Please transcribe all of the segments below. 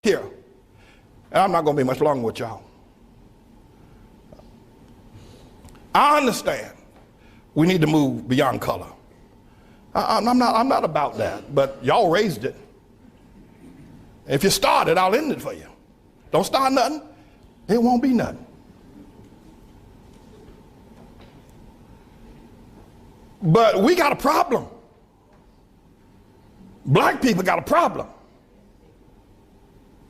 here. And I'm not going to be much longer with y'all. I understand we need to move beyond color. I'm not about that, but y'all raised it. If you start it, I'll end it for you. Don't start nothing, it won't be nothing. But we got a problem. Black people got a problem.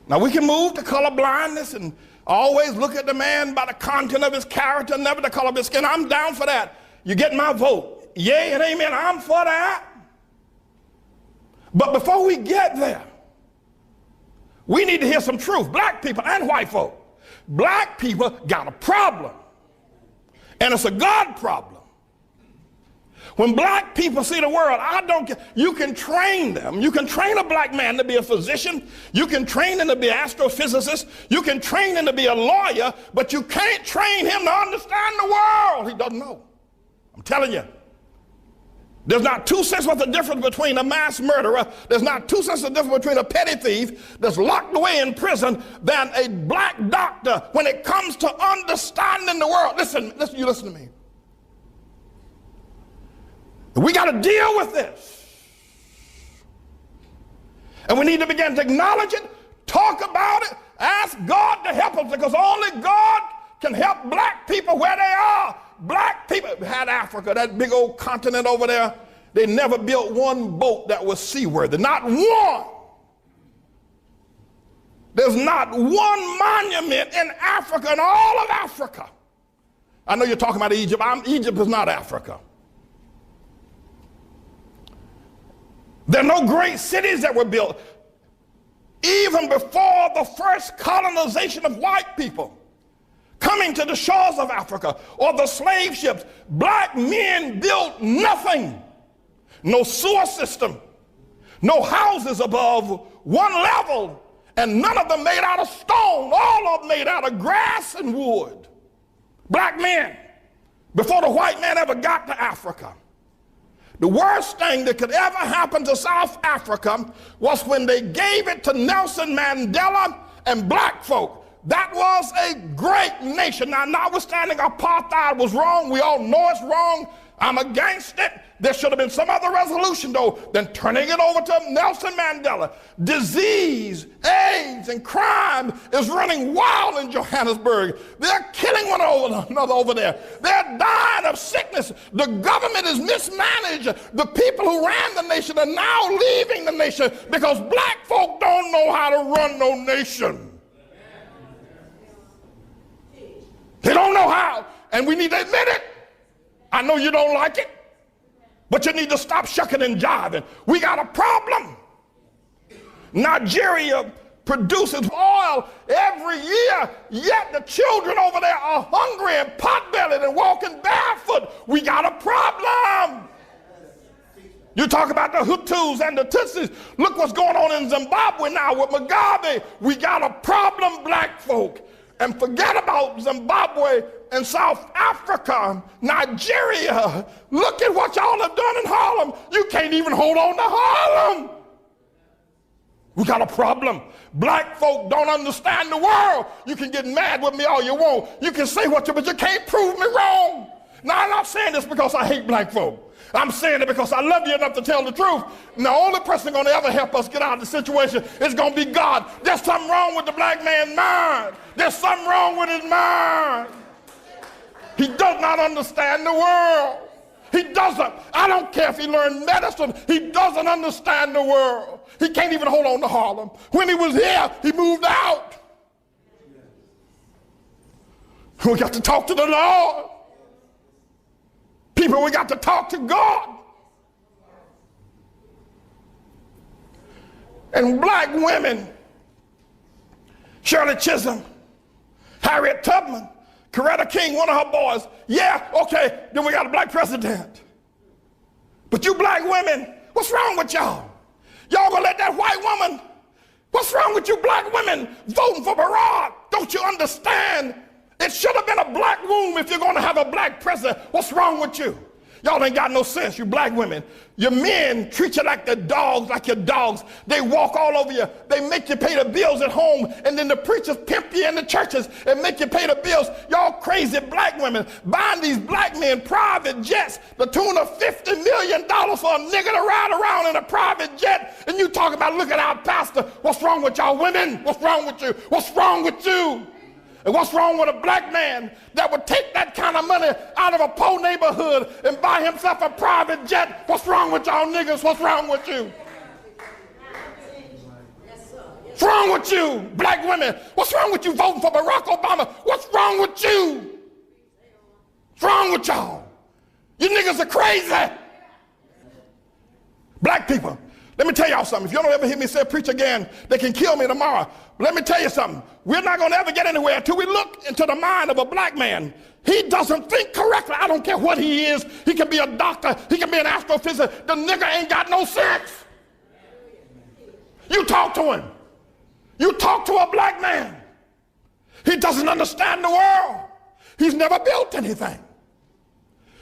Now we can move to color blindness and always look at the man by the content of his character, never the color of his skin. I'm down for that. You get my vote. Yay and amen, I'm for that. But before we get there, we need to hear some truth. Black people and white folk. Black people got a problem. And it's a God problem. When black people see the world, I don't care. You can train them. You can train a black man to be a physician. You can train him to be an astrophysicist. You can train him to be a lawyer, but you can't train him to understand the world. He doesn't know. I'm telling you. There's not 2 cents worth of difference between a mass murderer. There's not 2 cents of difference between a petty thief that's locked away in prison than a black doctor when it comes to understanding the world. Listen, you listen to me. We got to deal with this. And we need to begin to acknowledge it, talk about it, ask God to help us, because only God can help black people where they are. Black people had Africa, that big old continent over there. They never built one boat that was seaworthy. Not one. There's not one monument in Africa, in all of Africa. I know you're talking about Egypt. Egypt is not Africa. There are no great cities that were built. Even before the first colonization of white people coming to the shores of Africa or the slave ships, black men built nothing. No sewer system, no houses above one level, and none of them made out of stone, all of them made out of grass and wood. Black men, before the white man ever got to Africa. The worst thing that could ever happen to South Africa was when they gave it to Nelson Mandela and black folk. That was a great nation. Now, notwithstanding apartheid was wrong, we all know it's wrong. I'm against it. There should have been some other resolution, though, than turning it over to Nelson Mandela. Disease, AIDS, and crime is running wild in Johannesburg. They're killing one another over there. They're dying of sickness. The government is mismanaged. The people who ran the nation are now leaving the nation because black folk don't know how to run no nation. They don't know how, and we need to admit it. I know you don't like it, but you need to stop shucking and jiving. We got a problem. Nigeria produces oil every year, yet the children over there are hungry and pot-bellied and walking barefoot. We got a problem. You talk about the Hutus and the Tutsis. Look what's going on in Zimbabwe now with Mugabe. We got a problem, black folk. And forget about Zimbabwe and South Africa, Nigeria. Look at what y'all have done in Harlem. You can't even hold on to Harlem. We got a problem. Black folk don't understand the world. You can get mad with me all you want. You can say what you, but you can't prove me wrong. Now, I'm not saying this because I hate black folk. I'm saying it because I love you enough to tell the truth. And the only person going to ever help us get out of the situation is going to be God. There's something wrong with the black man's mind. There's something wrong with his mind. He does not understand the world. He doesn't. I don't care if he learned medicine. He doesn't understand the world. He can't even hold on to Harlem. When he was here, he moved out. We got to talk to the Lord. People, we got to talk to God. And black women, Shirley Chisholm, Harriet Tubman, Coretta King, one of her boys. Yeah, okay, then we got a black president. But you black women, what's wrong with y'all? Y'all gonna let that white woman, what's wrong with you black women voting for Barack? Don't you understand? It should have been a black womb if you're gonna have a black president. What's wrong with you? Y'all ain't got no sense, you black women. Your men treat you like they're dogs, like your dogs. They walk all over you. They make you pay the bills at home, and then the preachers pimp you in the churches and make you pay the bills. Y'all crazy black women buying these black men private jets, the tune of $50 million for a nigga to ride around in a private jet. And you talk about, look at our pastor. What's wrong with y'all women? What's wrong with you? What's wrong with you? And what's wrong with a black man that would take that kind of money out of a poor neighborhood and buy himself a private jet? What's wrong with y'all niggas? What's wrong with you? What's wrong with you, black women? What's wrong with you voting for Barack Obama? What's wrong with you? What's wrong with y'all? You niggas are crazy. Black people, let me tell y'all something. If you don't ever hear me say preach again, they can kill me tomorrow. But let me tell you something. We're not going to ever get anywhere until we look into the mind of a black man. He doesn't think correctly. I don't care what he is. He can be a doctor. He can be an astrophysicist. The nigga ain't got no sense. You talk to him. You talk to a black man. He doesn't understand the world. He's never built anything.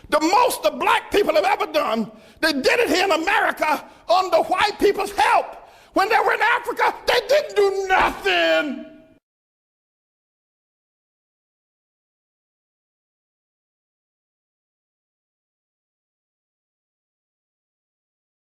The most the black people have ever done, they did it here in America under white people's help. When they were in Africa, they didn't do nothing.